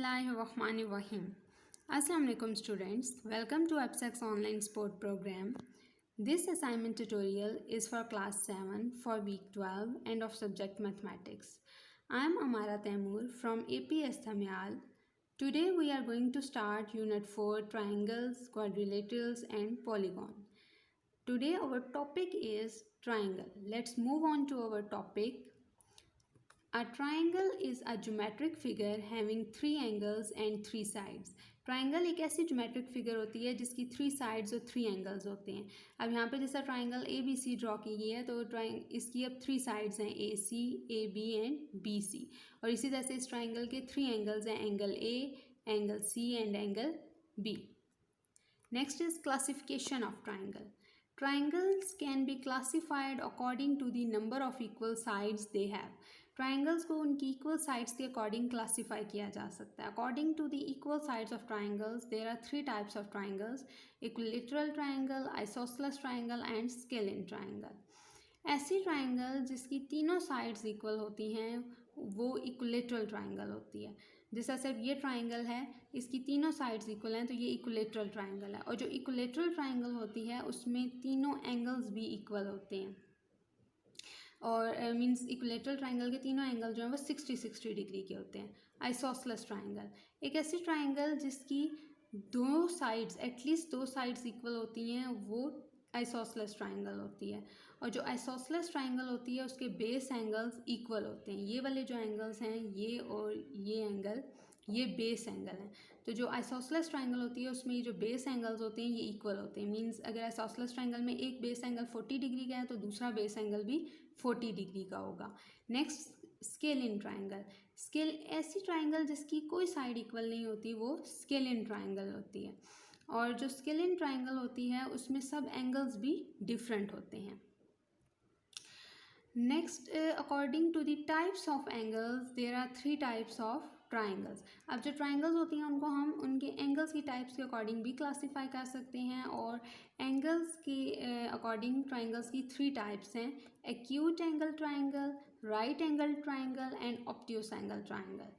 Bismillahirrahmanirrahim. Assalamu alaikum students. Welcome to APSEX online sport program. This assignment tutorial is for class 7 for week 12 and of subject mathematics. I am Amara Taimur from APS Thamyal. Today we are going to start unit 4 triangles, quadrilaterals and polygon. Today our topic is triangle. Let's move on to our topic. A triangle is a geometric figure having 3 angles and 3 sides. Triangle एक ऐसी geometric figure होती है जिसकी 3 sides और 3 angles होते हैं. अब यहाँ पे जैसा triangle A B C draw की गई है तो इसकी अब 3 साइड्स हैं A C A B and B C. और इसी तरह से इस ट्राइंगल के 3 एंगल्स हैं angle A angle C and angle B. Next is classification of triangle. Triangles can be classified according to the number of equal sides they have. Triangles को उनकी equal sides के अकॉर्डिंग क्लासीफाई किया जा सकता है. According to the equal sides of triangles there are 3 types of triangles: equilateral triangle, isosceles triangle and scalene triangle. ऐसी triangle जिसकी तीनों साइड्स इक्वल होती हैं वो इक्विलैटरल ट्राइंगल होती है. जैसा सिर्फ ये ट्राइंगल है इसकी तीनों साइड्स इक्वल हैं तो ये इक्विलैटरल ट्राइंगल है. और जो इक्विलैटरल ट्राइंगल होती है उसमें तीनों एंगल्स भी इक्वल होते हैं. और मींस इक्विलैटरल ट्राइंगल के तीनों एंगल जो हैं वो 60-60 डिग्री के होते हैं. आइसोसेलेस ट्राइंगल एक ऐसी ट्राइंगल जिसकी दो साइड्स एटलीस्ट 2 साइड्स इक्वल होती हैं वो आइसोसेलेस ट्राइंगल होती है. और जो आइसोसेलेस ट्राइंगल होती है उसके बेस एंगल्स इक्वल होते हैं. ये वाले जो एंगल्स हैं ये और ये एंगल ये बेस एंगल हैं. तो जो आइसोसेलेस ट्राइंगल होती है उसमें ये जो बेस एंगल्स होते हैं ये इक्वल होते हैं. मींस अगर आइसोसेलेस ट्राइंगल में एक बेस एंगल 40 डिग्री का है तो दूसरा बेस एंगल भी 40 डिग्री का होगा. Next scalene triangle. स्केल ऐसी ट्राइंगल जिसकी कोई साइड इक्वल नहीं होती वो स्केलिन ट्राइंगल होती है. और जो स्केलिन ट्राइंगल होती है उसमें सब एंगल्स भी डिफरेंट होते हैं. Next according to the types of angles there are 3 types of triangles. अब जो ट्राइंगल्स होती हैं उनको हम उनके एंगल्स की टाइप्स के अकॉर्डिंग भी क्लासीफाई कर सकते हैं. और एंगल्स के अकॉर्डिंग ट्राइंगल्स की 3 टाइप्स हैं: acute angle triangle, right angle triangle and obtuse angle triangle.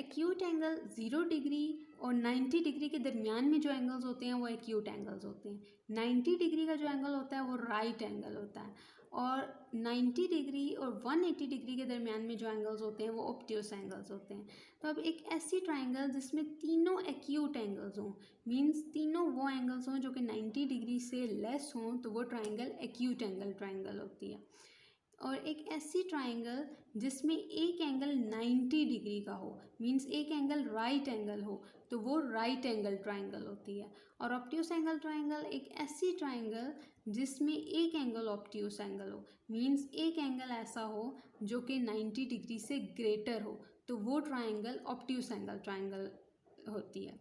Acute angle 0 degree और 90 डिग्री के दरमियान में जो एंगल्स होते हैं वो एक्यूट एंगल्स होते हैं. 90 डिग्री का जो एंगल होता है वो राइट एंगल होता है. और 90 डिग्री और 180 डिग्री के दरमियान में जो एंगल्स होते हैं वो ऑब्ट्यूस एंगल्स होते हैं. तो अब एक ऐसी ट्राइंगल जिसमें तीनों एक्यूट एंगल्स हों मींस तीनों वो एंगल्स हों जो कि 90 डिग्री से लेस हों तो वो ट्राइंगल एक्यूट एंगल ट्राइंगल होती है. और एक ऐसी ट्राइंगल जिसमें एक एंगल 90 डिग्री का हो मींस एक एंगल राइट एंगल हो तो वो राइट एंगल ट्राइंगल होती है. और ऑब्ट्यूस एंगल ट्राइंगल एक ऐसी ट्राइंगल जिसमें एक एंगल ऑब्ट्यूस एंगल हो मींस एक एंगल ऐसा हो जो कि 90 डिग्री से ग्रेटर हो तो वो ट्राइंगल ऑब्ट्यूस एंगल ट्राइंगल होती है.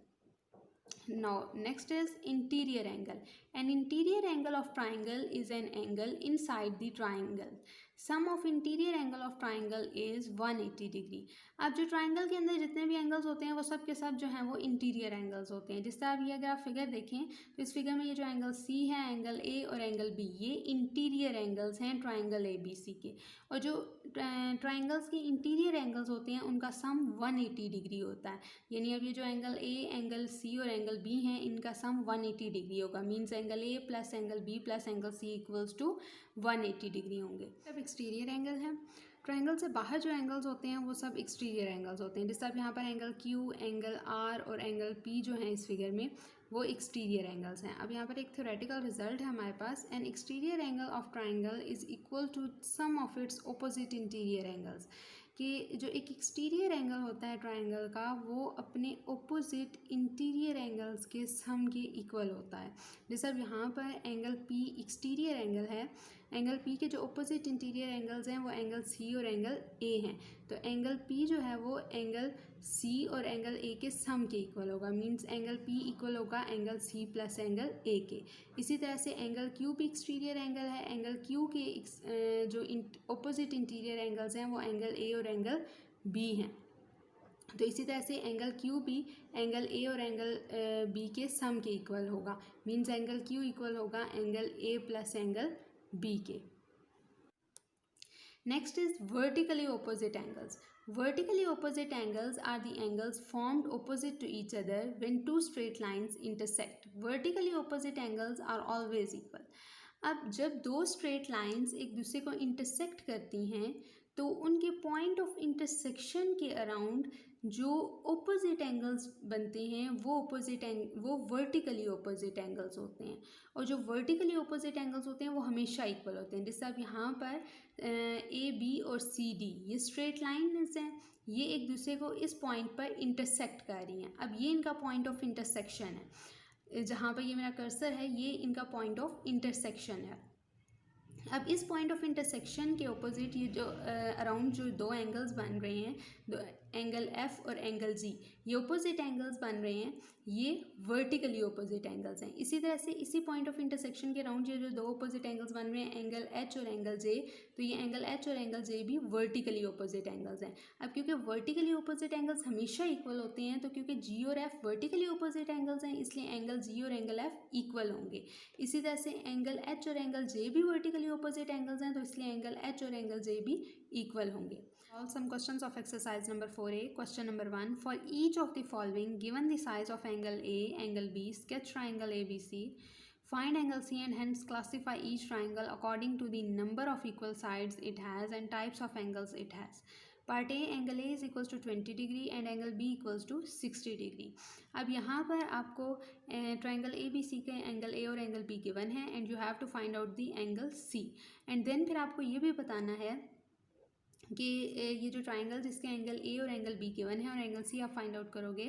Now next is interior angle. An interior angle of triangle is an angle inside the triangle. Sum of interior angle of triangle is 180 degree. अब जो ट्राइंगल के अंदर जितने भी एंगल्स होते हैं वो सब के सब जो हैं वो इंटीरियर एंगल्स होते हैं. जिस तरह अब ये अगर आप फिगर देखें तो इस फिगर में ये जो एंगल सी है एंगल ए और एंगल बी ये इंटीरियर एंगल्स हैं ट्राइंगल ए बी सी के. और जो ट्राइंगल्स के इंटीरियर एंगल्स होते हैं उनका सम 180 डिग्री होता है. यानी अब ये जो एंगल ए एंगल सी और एंगल बी हैं इनका सम 180 डिग्री होगा. Means angle A plus angle B plus angle C equals to 180 degree होंगे. अब एक्सटीरियर एंगल है. ट्राइंगल से बाहर जो एंगल्स होते हैं वो सब एक्सटीरियर एंगल्स होते हैं. जैसे अब यहाँ पर एंगल क्यू एंगल आर और एंगल पी जो हैं इस फिगर में वो एक्सटीरियर एंगल्स हैं. अब यहाँ पर एक थ्योरेटिकल रिजल्ट है हमारे पास. An exterior angle of triangle is equal to sum of its opposite interior angles. कि जो एक एक्सटीरियर एंगल होता है ट्राइंगल का वो अपने ओपोजिट इंटीरियर एंगल्स के सम के इक्वल होता है. जैसे अब यहाँ पर एंगल पी एक्सटीरियर एंगल है. एंगल पी के जो ओपोजिट इंटीरियर एंगल्स हैं वो एंगल सी और एंगल ए हैं. तो एंगल पी जो है वो एंगल सी और एंगल ए के सम के इक्वल होगा. मींस एंगल पी इक्वल होगा angle C plus angle A के. इसी तरह से एंगल क्यू भी एक्सटीरियर एंगल है. एंगल क्यू के जो ओपोजिट इंटीरियर एंगल्स हैं वो एंगल ए और एंगल बी हैं. तो इसी तरह से एंगल क्यू भी एंगल ए और एंगल बी के सम के इक्वल होगा. मींस एंगल क्यू इक्वल होगा angle A plus angle B के. Next is vertically opposite angles. Vertically opposite angles are the angles formed opposite to each other when two straight lines intersect. Vertically opposite angles are always equal. अब जब दो straight lines एक दूसरे को intersect करती हैं तो उनके पॉइंट ऑफ इंटरसेक्शन के अराउंड जो ऑपोजिट एंगल्स बनते हैं वो वर्टिकली ऑपोजिट एंगल्स होते हैं, और जो वर्टिकली ऑपोजिट एंगल्स होते हैं वो हमेशा इक्वल होते हैं। जैसे अब यहाँ पर ए बी और सी डी ये स्ट्रेट लाइन्स हैं, ये एक दूसरे को इस पॉइंट पर इंटरसेक्ट कर रही हैं। अब ये इनका पॉइंट ऑफ इंटरसेक्शन है, जहाँ पर ये मेरा कर्सर है ये इनका पॉइंट ऑफ इंटरसेक्शन है। अब इस पॉइंट ऑफ इंटरसेक्शन के ऑपोजिट ये जो अराउंड जो दो एंगल्स बन रहे हैं, दो एंगल एफ और एंगल जी, ये ऑपोजिट एंगल्स बन रहे हैं, ये वर्टिकली ऑपोजिट एंगल्स हैं। इसी तरह से इसी पॉइंट ऑफ इंटरसेक्शन के अराउंड ये जो दो ऑपोजिट एंगल्स बन रहे हैं, एंगल एच और एंगल जे, तो ये एंगल एच और एंगल जे भी वर्टिकली ऑपोजिट एंगल्स हैं। अब क्योंकि वर्टिकली ऑपोजिट एंगल्स हमेशा इक्वल होते हैं, तो क्योंकि जी और एफ वर्टिकली ऑपोजिट एंगल्स हैं इसलिए एंगल जी और एंगल एफ इक्वल होंगे। इसी तरह से एंगल एच और एंगल जे भी वर्टिकली ऑपोजिट एंगल्स हैं, तो इसलिए एंगल एच और एंगल जे भी इक्वल होंगे। Solve some questions of exercise number 4a. Question number 1. For each of the following, given the size of angle A, angle B, sketch triangle ABC. Find angle C and hence classify each triangle according to the number of equal sides it has and types of angles it has. Part A, angle A is equals to 20 degree and angle B equals to 60 degree. अब यहाँ पर आपको triangle A B सी के angle A और angle B given है and you have to find out the angle C, and then फिर आपको ये भी बताना है कि ये जो ट्राइंगल जिसके एंगल ए और एंगल बी गिवन है और एंगल सी आप फाइंड आउट करोगे।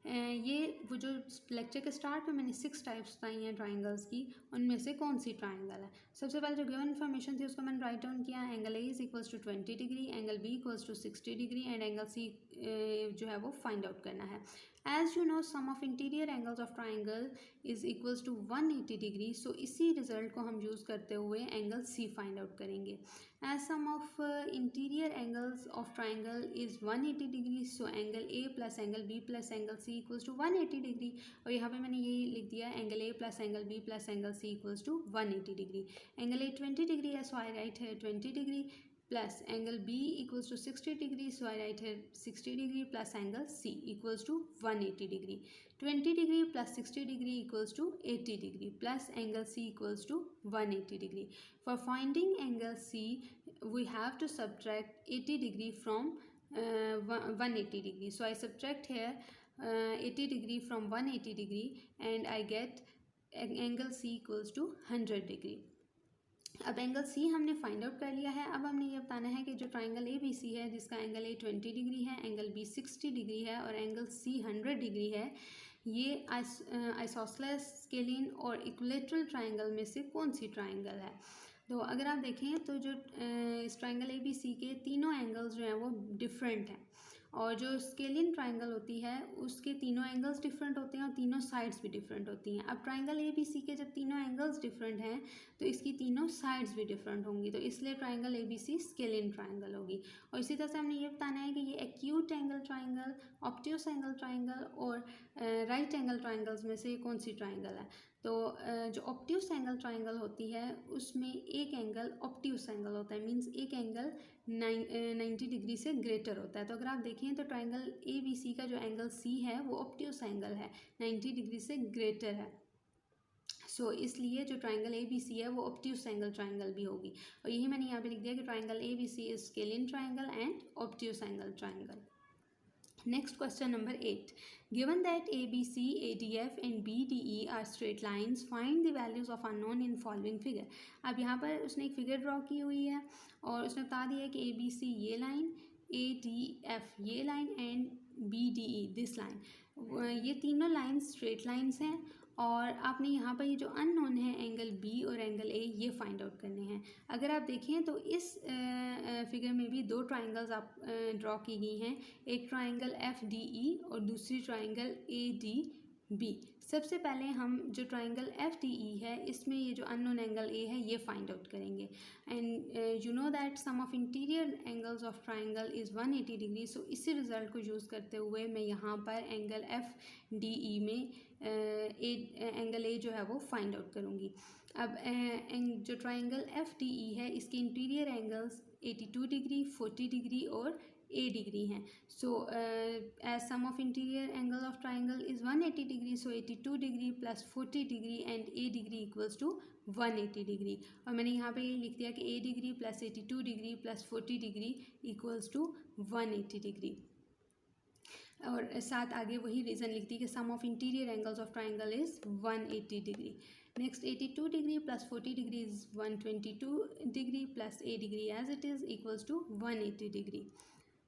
ये वो जो लेक्चर के स्टार्ट में मैंने 6 टाइप्स बताई हैं ट्राइंगल्स की, उनमें से कौन सी ट्राइंगल है। सबसे पहले जो गिवन इन्फॉर्मेशन थी उसको मैंने राइट डाउन किया, angle A is equals to 20 degree, angle B equals to 60 degree and angle C जो है वो फाइंड आउट करना है। As you know sum of interior angles of triangle is equals to 180 degree, so इसी result को हम use करते हुए एंगल सी फाइंड आउट करेंगे। As sum of interior angles of triangle is 180 degree, so angle A plus angle B plus angle C equals to 180 degree, और यहाँ पे मैंने यही लिख दिया angle A plus angle B plus angle C equals to 180 degree. Angle A 20 degree है, so I write here 20 degree plus angle B equals to 60 degree, so I write here 60 degree plus angle C equals to 180 degree. 20 degree plus 60 degree equals to 80 degree plus angle C equals to 180 degree. For finding angle C, we have to subtract 80 degree from 180 degree. So I subtract here 80 degree from 180 degree and I get angle C equals to 100 degree. अब angle C हमने find out कर लिया है। अब हमने ये बताना है कि जो ट्राइंगल ए बी सी है जिसका एंगल ए 20 डिग्री है, एंगल बी 60 डिग्री है और एंगल सी 100 डिग्री है, ये आइसोसेलेस, स्केलिन और इक्विलेटरल ट्राइंगल में से कौन सी ट्राइंगल है। तो अगर आप देखें तो जो इस ट्राइंगल ए बी सी के तीनों एंगल्स जो हैं वो डिफरेंट हैं, और जो स्केलिन ट्राइंगल होती है उसके तीनों एंगल्स डिफरेंट होते हैं और तीनों साइड्स भी डिफरेंट होती हैं। अब ट्राइंगल ए बी सी के जब तीनों एंगल्स डिफरेंट हैं तो इसकी तीनों साइड्स भी डिफरेंट होंगी, तो इसलिए triangle A B C scalene triangle होगी। और इसी तरह से हमने ये बताना है कि ये acute angle triangle, obtuse angle triangle और राइट एंगल ट्राइंगल्स में से कौन सी ट्राइंगल है। तो जो ऑब्ट्यूस एंगल ट्राइंगल होती है उसमें एक एंगल ऑब्ट्यूस एंगल होता है, मींस एक एंगल 90 डिग्री से ग्रेटर होता है। तो अगर आप देखें तो ट्राइंगल ए बी सी का जो एंगल सी है वो ऑब्ट्यूस एंगल है, 90 डिग्री से ग्रेटर है। सो इसलिए जो ट्राइंगल ए बी सी है वो ऑब्ट्यूस एंगल ट्राइंगल भी होगी, और यही मैंने यहाँ पे लिख दिया कि triangle A B C is scalene triangle and obtuse angle triangle. Next question number 8. Given that ABC, ADF and BDE are straight lines, find the values of unknown in following figure. अब यहाँ पर उसने एक figure draw की हुई है और उसने बता दिया है कि ABC ये लाइन, ADF ये line and BDE this line, ये तीनों लाइन्स स्ट्रेट लाइन्स हैं, और आपने यहाँ पर ये जो अननोन है एंगल बी और एंगल ए ये फाइंड आउट करने हैं। अगर आप देखें तो इस फिगर में भी दो ट्राइंगल्स आप ड्रॉ की गई हैं, एक ट्राइंगल एफ डी ई और दूसरी ट्राइंगल ए डी बी। सबसे पहले हम जो ट्राइंगल एफ डी ई है इसमें ये जो अननोन एंगल ए है ये फाइंड आउट करेंगे, and you know that sum of interior angles of triangle is 180 degree. So इसी रिजल्ट को यूज़ करते हुए मैं यहाँ पर एंगल एफ डी ई में एंगल ए जो है वो फाइंड आउट करूँगी। अब जो ट्राइंगल एफ डी ई है इसके इंटीरियर एंगल्स 82 डिग्री, 40 डिग्री और a डिग्री हैं. So as sum of interior angle of triangle is 180 degree, so 82 degree plus 40 degree and a degree equals to 180 degree. और मैंने यहाँ पे ये लिख दिया कि a degree plus 82 degree plus 40 degree equals to 180 degree. और साथ आगे वही रीज़न लिख दी कि sum of interior angles of triangle is 180 degree. Next 82 degree plus 40 degree is 122 degree plus a degree as it is equals to 180 degree.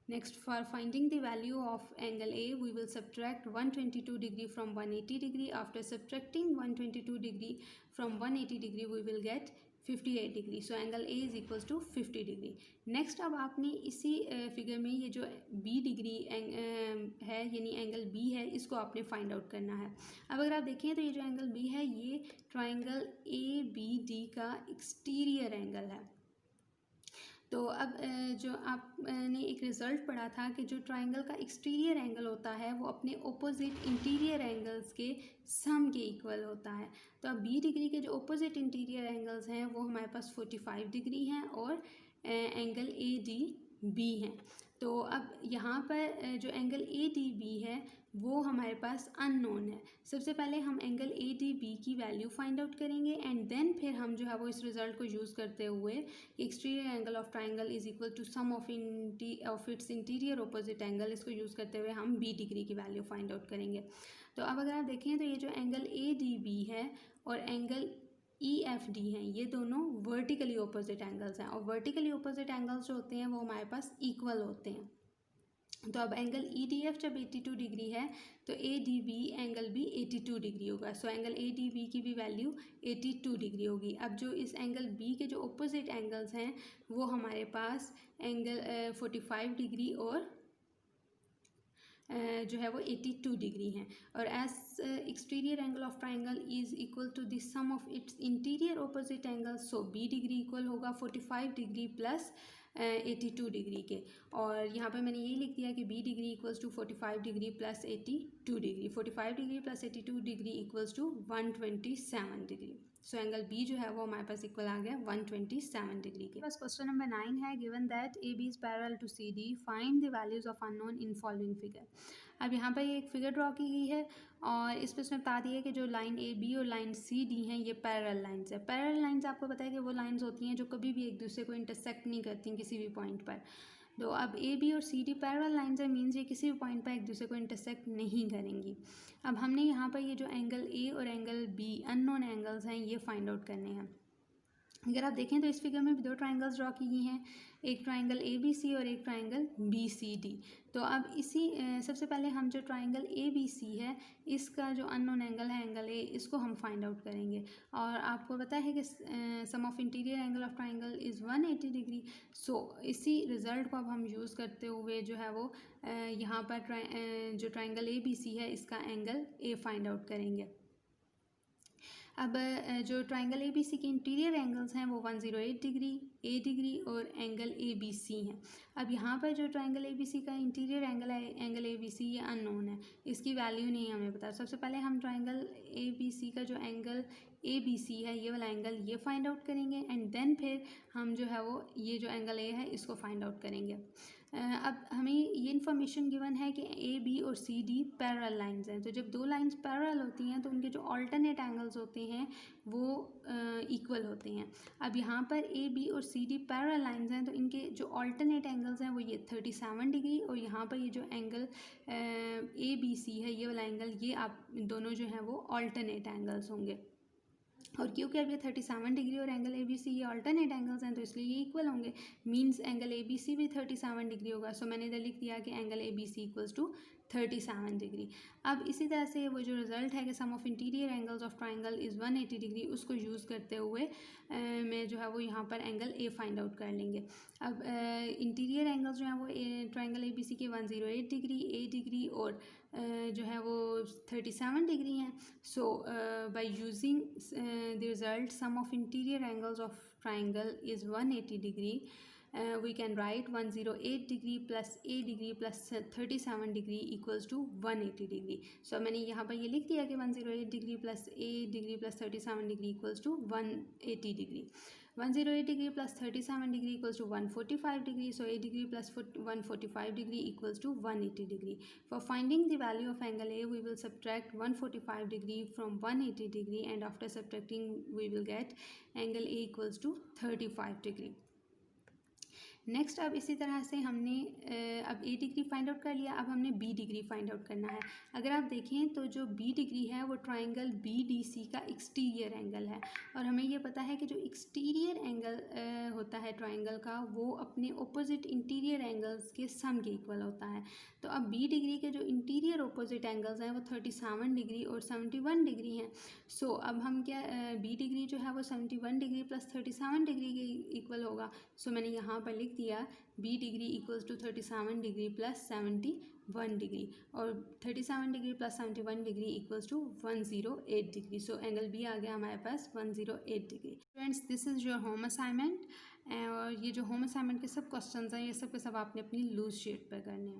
Next, for finding the value of angle A, we will subtract 122 degree from 180 degree. After subtracting 122 degree from 180 degree, we will get 58 degree. So angle A is equals to 50 degree. Next, अब आपने इसी figure में ये जो B degree है यानी angle B है, इसको आपने फाइंड आउट करना है. अब अगर आप देखें तो ये जो एंगल B है ये ट्राइंगल ABD का एक्सटीरियर एंगल है. तो अब जो आपने एक रिज़ल्ट पढ़ा था कि जो ट्राइंगल का एक्सटीरियर एंगल होता है वो अपने ओपोजिट इंटीरियर एंगल्स के सम के इक्वल होता है. तो अब बी डिग्री के जो ओपोजिट इंटीरियर एंगल्स हैं वो हमारे पास 45 डिग्री हैं और एंगल ए डी बी हैं. तो अब यहाँ पर जो एंगल ए डी बी है वो हमारे पास अननोन है. सबसे पहले हम एंगल ए डी बी की वैल्यू फाइंड आउट करेंगे एंड देन फिर हम जो है वो इस रिज़ल्ट को यूज़ करते हुए exterior angle of triangle is equal to sum of its interior opposite angle, इसको यूज़ करते हुए हम बी डिग्री की वैल्यू फाइंड आउट करेंगे. तो अब अगर आप देखें तो ये जो एंगल ए डी बी है और एंगल ई एफ डी हैं ये दोनों वर्टिकली ऑपोजिट एंगल्स हैं और वर्टिकली ऑपोजिट एंगल्स जो होते हैं वो हमारे पास इक्वल होते हैं. तो अब एंगल ई डी एफ जब 82 डिग्री है तो ए डी बी एंगल भी 82 डिग्री होगा. So angle A D B की भी वैल्यू 82 डिग्री होगी. अब जो इस एंगल बी के जो ऑपोजिट एंगल्स हैं वो हमारे पास एंगल 45 डिग्री और जो है वो 82 डिग्री हैं. और as exterior angle of triangle is equal to the sum of its interior opposite angle, so B degree equal होगा 45 डिग्री प्लस 82 डिग्री के. और यहाँ पर मैंने यही लिख दिया कि B degree equals to 45 degree plus 82 degree. 45 degree plus 82 degree equals to 127 degree. So angle B जो है वो हमारे पास इक्वल आ गया 127 डिग्री के. बस क्वेश्चन नंबर 9 है, given that A B is parallel to C D, find the values of unknown in following figure. अब यहाँ पर ये एक फिगर ड्रॉ की गई है और इस पर उसमें बता दिया है कि जो लाइन ए बी और लाइन सी डी हैं ये पैरेलल लाइंस है. पैरेलल लाइंस आपको पता है कि वो लाइंस होती हैं जो कभी भी एक दूसरे को इंटरसेक्ट नहीं करती किसी भी पॉइंट पर. तो अब ए बी और सी डी पैरेलल लाइंस है, मीन्स ये किसी भी पॉइंट पर एक दूसरे को इंटरसेक्ट नहीं करेंगी. अब हमने यहाँ पर ये जो एंगल ए और एंगल बी अननोन एंगल्स हैं ये फाइंड आउट करने हैं. अगर आप देखें तो इस फिगर में भी दो ट्राइंगल्स ड्रॉ की गई हैं, एक ट्राइंगल ए बी सी और एक ट्राइंगल बी सी डी. तो अब इसी सबसे पहले हम जो ट्राइंगल ए बी सी है इसका जो अननोन एंगल है एंगल ए, इसको हम फाइंड आउट करेंगे. और आपको पता है कि sum of interior angle of triangle is 180 degree. So इसी रिज़ल्ट को अब हम यूज़ करते हुए जो है वो यहाँ पर जो ट्राइंगल ए बी सी है इसका एंगल ए फाइंड आउट करेंगे. अब जो ट्राइंगल ए बी सी के इंटीरियर एंगल्स हैं वो 108 डिग्री, ए डिग्री और एंगल ए बी सी हैं. अब यहाँ पर जो ट्राइंगल ए बी सी का इंटीरियर एंगल है एंगल ए बी सी ये अननोन है, इसकी वैल्यू नहीं हमें पता. सबसे पहले हम ट्राइंगल ए बी सी का जो एंगल ए बी सी है ये वाला एंगल ये फाइंड आउट करेंगे एंड देन फिर हम जो है वो ये जो एंगल ए है इसको फाइंड आउट करेंगे. अब हमें ये इन्फॉर्मेशन गिवन है कि ए बी और सी डी पैरेलल लाइंस हैं. तो जब दो लाइंस पैरेलल होती हैं तो उनके जो अल्टरनेट एंगल्स होते हैं वो इक्वल होते हैं. अब यहाँ पर ए बी और सी डी पैरेलल लाइंस हैं तो इनके जो अल्टरनेट एंगल्स हैं वो ये 37 डिग्री और यहाँ पर ये जो एंगल ए बी सी है ये वाला एंगल ये आप दोनों जो हैं वो अल्टरनेट एंगल्स होंगे. और क्योंकि अब ये 37 डिग्री और एंगल ए बी सी ये अल्टरनेट एंगल्स हैं तो इसलिए ये इक्वल होंगे, means angle A B C भी 37 डिग्री होगा. सो मैंने इधर लिख दिया कि angle A B C equals to 37 degree. अब इसी तरह से वो जो रिज़ल्ट है कि sum of interior angles of triangle is 180 degree, उसको यूज़ करते हुए मैं जो है वो यहाँ पर एंगल ए फाइंड आउट कर लेंगे. अब इंटीरियर एंगल्स जो हैं वो ट्राइंगल ए बी सी के 108 डिग्री, ए डिग्री और जो है वो 37 डिग्री हैं. So by using the result sum of interior angles of triangle is 180 degree, we can write 108 degree plus A degree plus 37 degree equals to 180 degree. So मैंने यहाँ पर ये लिख दिया कि 108 degree plus A degree plus 37 degree equals to 180 degree. 108 degree plus 37 degree equals to 145 degree. So 8 degree plus 145 degree equals to 180 degree. For finding the value of angle A, we will subtract 145 degree from 180 degree, and after subtracting we will get angle A equals to 35 degree. Next अब इसी तरह से हमने अब ए degree find out कर लिया, अब हमने बी डिग्री फाइंड आउट करना है। अगर आप देखें तो जो बी डिग्री है वो ट्राइंगल बी डी सी का एक्सटीरियर एंगल है, और हमें ये पता है कि जो एक्सटीरियर एंगल होता है ट्राइंगल का वो अपने ऑपोजिट इंटीरियर एंगल्स के सम के इक्वल होता है। तो अब बी डिग्री के जो इंटीरियर ऑपोजिट एंगल्स हैं वो 37 डिग्री और 71 डिग्री हैं। सो अब हम क्या बी डिग्री जो है वो 71 डिग्री प्लस 37 डिग्री के इक्वल होगा। सो मैंने यहाँ पर लिख दिया B degree equals to 37 degree plus 71 degree, और 37 degree plus 71 degree equals to 108 degree. So angle B आ गया हमारे पास 108 degree. Friends, this is your home assignment, और ये जो होम असाइनमेंट के सब क्वेश्चंस हैं ये सब के सब आपने अपनी लूज शीट पर करने हैं।